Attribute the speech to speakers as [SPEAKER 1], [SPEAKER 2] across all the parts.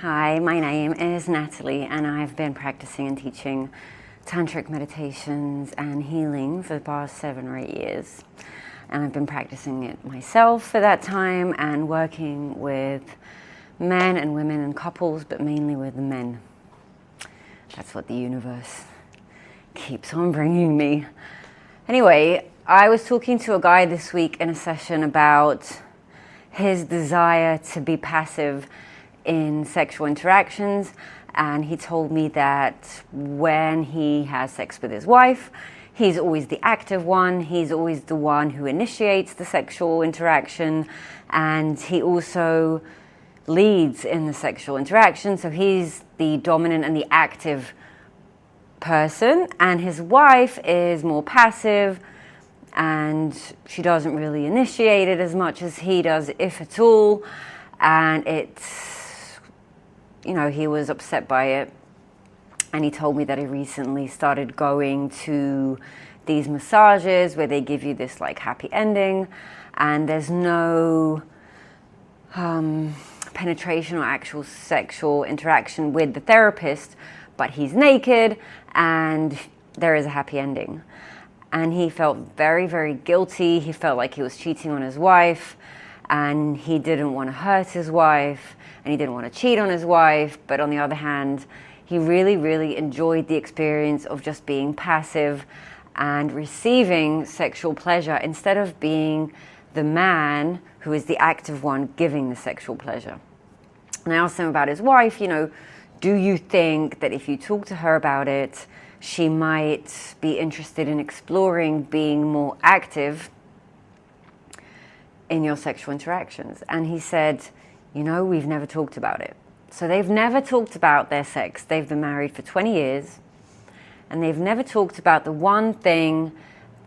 [SPEAKER 1] Hi, my name is Natalie and I've been practicing and teaching tantric meditations and healing for the past 7 or 8 years. And I've been practicing it myself for that time and working with men and women and couples, but mainly with the men. That's what the universe keeps on bringing me. Anyway, I was talking to a guy this week in a session about his desire to be passive in sexual interactions, and he told me that when he has sex with his wife, he's always the active one, he's always the one who initiates the sexual interaction, and he also leads in the sexual interaction, so he's the dominant and the active person, and his wife is more passive and she doesn't really initiate it as much as he does, if at all, and he was upset by it, and he told me that he recently started going to these massages where they give you this like happy ending and there's no penetration or actual sexual interaction with the therapist, but he's naked and there is a happy ending. And he felt very, very guilty. He felt like he was cheating on his wife, and he didn't want to hurt his wife, and he didn't want to cheat on his wife. But on the other hand, he really, really enjoyed the experience of just being passive and receiving sexual pleasure instead of being the man who is the active one giving the sexual pleasure. And I asked him about his wife, do you think that if you talk to her about it, she might be interested in exploring being more active in your sexual interactions? And he said, we've never talked about it. So they've never talked about their sex. They've been married for 20 years, and they've never talked about the one thing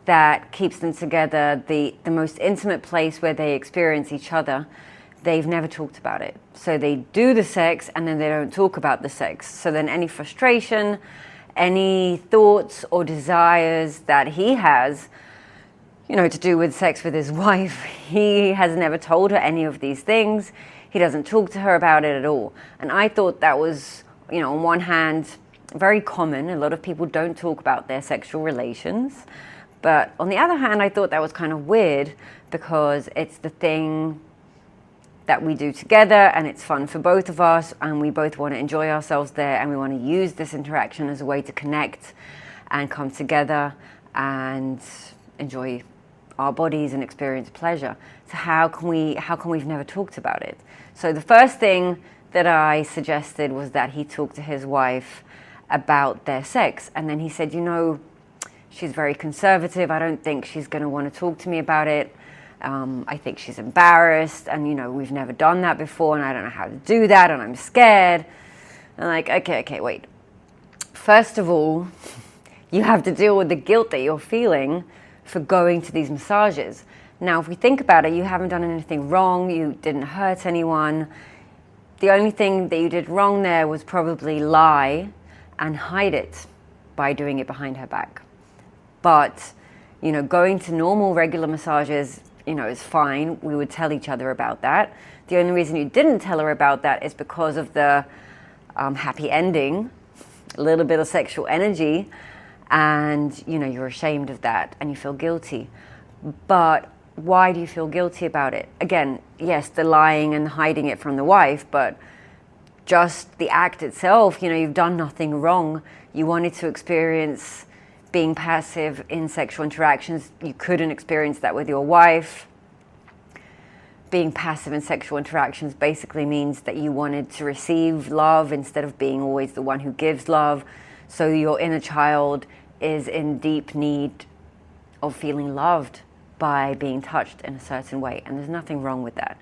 [SPEAKER 1] that keeps them together, the most intimate place where they experience each other. They've never talked about it. So they do the sex, and then they don't talk about the sex. So then any frustration, any thoughts or desires that he has, to do with sex with his wife, he has never told her any of these things. He doesn't talk to her about it at all. And I thought that was, on one hand, very common. A lot of people don't talk about their sexual relations. But on the other hand, I thought that was kind of weird because it's the thing that we do together and it's fun for both of us and we both want to enjoy ourselves there and we want to use this interaction as a way to connect and come together and enjoy our bodies and experience pleasure. So how can we've never talked about it? So the first thing that I suggested was that he talk to his wife about their sex, and then he said, she's very conservative. I don't think she's going to want to talk to me about it. I think she's embarrassed, and we've never done that before, and I don't know how to do that, and I'm scared. I'm like, okay, wait. First of all, you have to deal with the guilt that you're feeling for going to these massages. Now, if we think about it, you haven't done anything wrong, you didn't hurt anyone. The only thing that you did wrong there was probably lie and hide it by doing it behind her back. But, going to normal, regular massages, is fine. We would tell each other about that. The only reason you didn't tell her about that is because of the happy ending, a little bit of sexual energy, and you're ashamed of that and you feel guilty. But why do you feel guilty about it? Again, yes, the lying and hiding it from the wife, but just the act itself, you've done nothing wrong. You wanted to experience being passive in sexual interactions. You couldn't experience that with your wife. Being passive in sexual interactions basically means that you wanted to receive love instead of being always the one who gives love. So your inner child is in deep need of feeling loved by being touched in a certain way, and there's nothing wrong with that.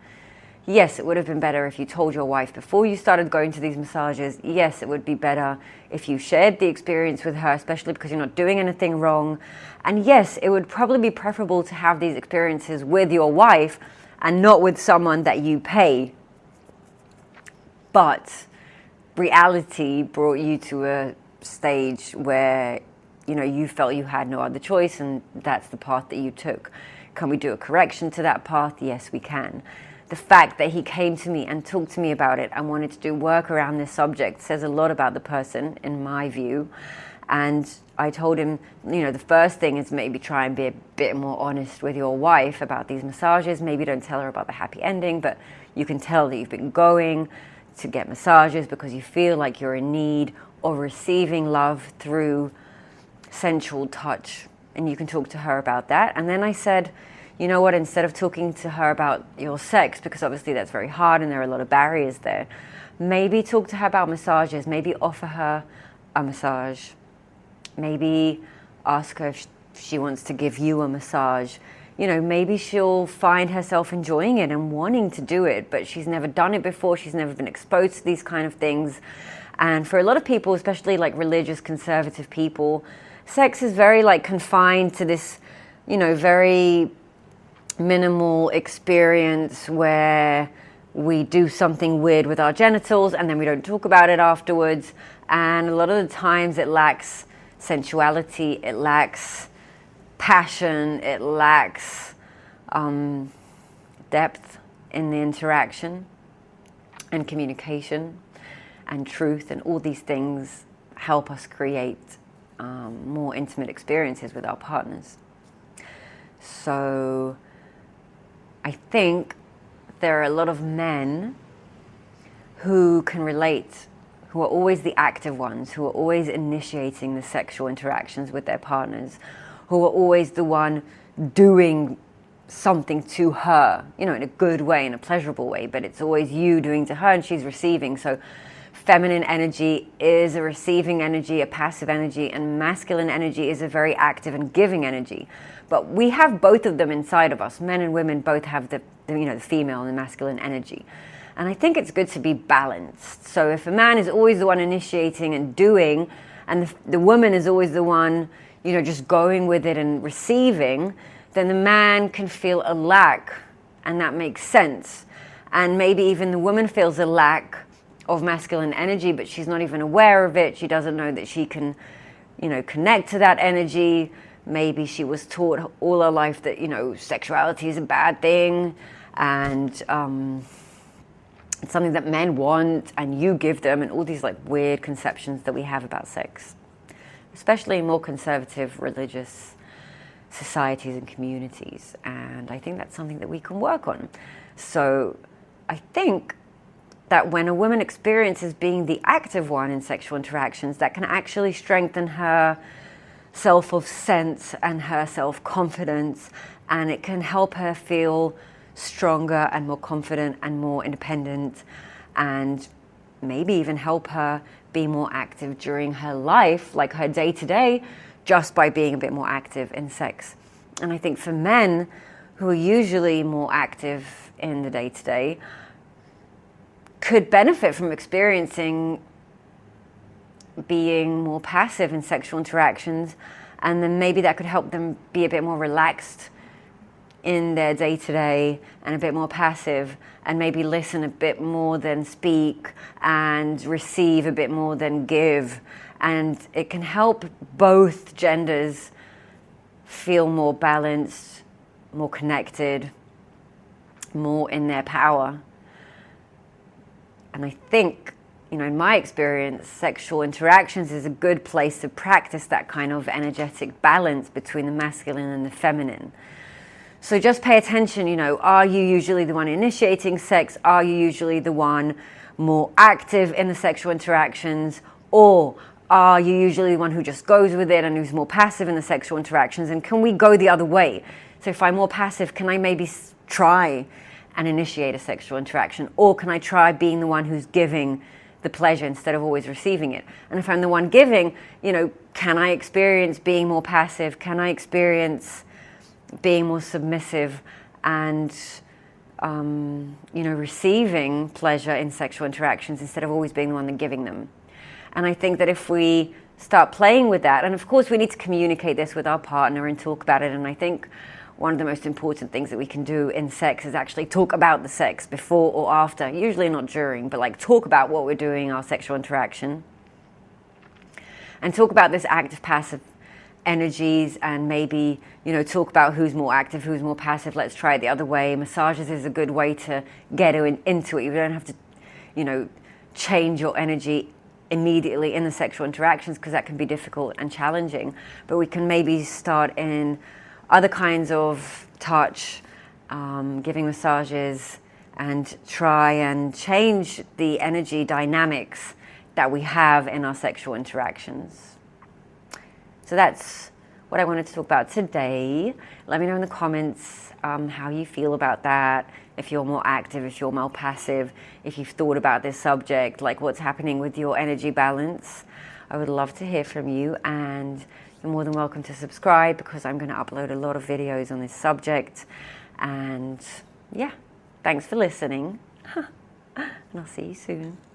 [SPEAKER 1] Yes, it would have been better if you told your wife before you started going to these massages. Yes, it would be better if you shared the experience with her, especially because you're not doing anything wrong. And yes, it would probably be preferable to have these experiences with your wife and not with someone that you pay. But reality brought you to a stage where you felt you had no other choice, and that's the path that you took. Can we do a correction to that path? Yes, we can. the fact that he came to me and talked to me about it and wanted to do work around this subject says a lot about the person, in my view. And I told him, the first thing is maybe try and be a bit more honest with your wife about these massages. Maybe don't tell her about the happy ending, but you can tell that you've been going to get massages because you feel like you're in need of receiving love through sensual touch. And you can talk to her about that. And then I said, you know what, instead of talking to her about your sex, because obviously that's very hard and there are a lot of barriers there, maybe talk to her about massages, maybe offer her a massage. Maybe ask her if she wants to give you a massage. Maybe she'll find herself enjoying it and wanting to do it, but she's never done it before. She's never been exposed to these kind of things. And for a lot of people, especially like religious, conservative people, sex is very like confined to this, very minimal experience where we do something weird with our genitals and then we don't talk about it afterwards. And a lot of the times it lacks sensuality, it lacks passion, it lacks depth in the interaction and communication and truth, and all these things help us create more intimate experiences with our partners. So I think there are a lot of men who can relate, who are always the active ones, who are always initiating the sexual interactions with their partners, who are always the one doing something to her, in a good way, in a pleasurable way, but it's always you doing to her and she's receiving. So feminine energy is a receiving energy, a passive energy, and masculine energy is a very active and giving energy. But we have both of them inside of us. Men and women both have the female and the masculine energy. And I think it's good to be balanced. So if a man is always the one initiating and doing, and the woman is always the one, just going with it and receiving, then the man can feel a lack, and that makes sense. And maybe even the woman feels a lack of masculine energy, but she's not even aware of it. She doesn't know that she can, connect to that energy. Maybe she was taught all her life that, sexuality is a bad thing, and it's something that men want and you give them, and all these like weird conceptions that we have about sex, especially in more conservative religious societies and communities. And I think that's something that we can work on. So I think that when a woman experiences being the active one in sexual interactions, that can actually strengthen her self-sense and her self-confidence, and it can help her feel stronger and more confident and more independent, and maybe even help her be more active during her life, like her day-to-day, just by being a bit more active in sex. And I think for men who are usually more active in the day-to-day could benefit from experiencing being more passive in sexual interactions, and then maybe that could help them be a bit more relaxed in their day-to-day and a bit more passive, and maybe listen a bit more than speak, and receive a bit more than give. And it can help both genders feel more balanced, more connected, more in their power. And I think, in my experience, sexual interactions is a good place to practice that kind of energetic balance between the masculine and the feminine. So just pay attention, are you usually the one initiating sex? Are you usually the one more active in the sexual interactions? Or are you usually the one who just goes with it and who's more passive in the sexual interactions? And can we go the other way? So if I'm more passive, can I maybe try and initiate a sexual interaction? Or can I try being the one who's giving the pleasure instead of always receiving it? And if I'm the one giving, can I experience being more passive? Can I experience being more submissive and, receiving pleasure in sexual interactions instead of always being the one that's giving them? And I think that if we start playing with that, and of course we need to communicate this with our partner and talk about it, and I think one of the most important things that we can do in sex is actually talk about the sex before or after, usually not during, but like talk about what we're doing in our sexual interaction, and talk about this active passive energies and maybe, you know, talk about who's more active, who's more passive. Let's try it the other way. Massages is a good way to get into it. You don't have to, you know, change your energy immediately in the sexual interactions, because that can be difficult and challenging. But we can maybe start in other kinds of touch, giving massages, and try and change the energy dynamics that we have in our sexual interactions. So that's what I wanted to talk about today. Let me know in the comments how you feel about that. If you're more active, if you're more passive, if you've thought about this subject, like what's happening with your energy balance. I would love to hear from you, and you're more than welcome to subscribe, because I'm going to upload a lot of videos on this subject. And yeah, thanks for listening, and I'll see you soon.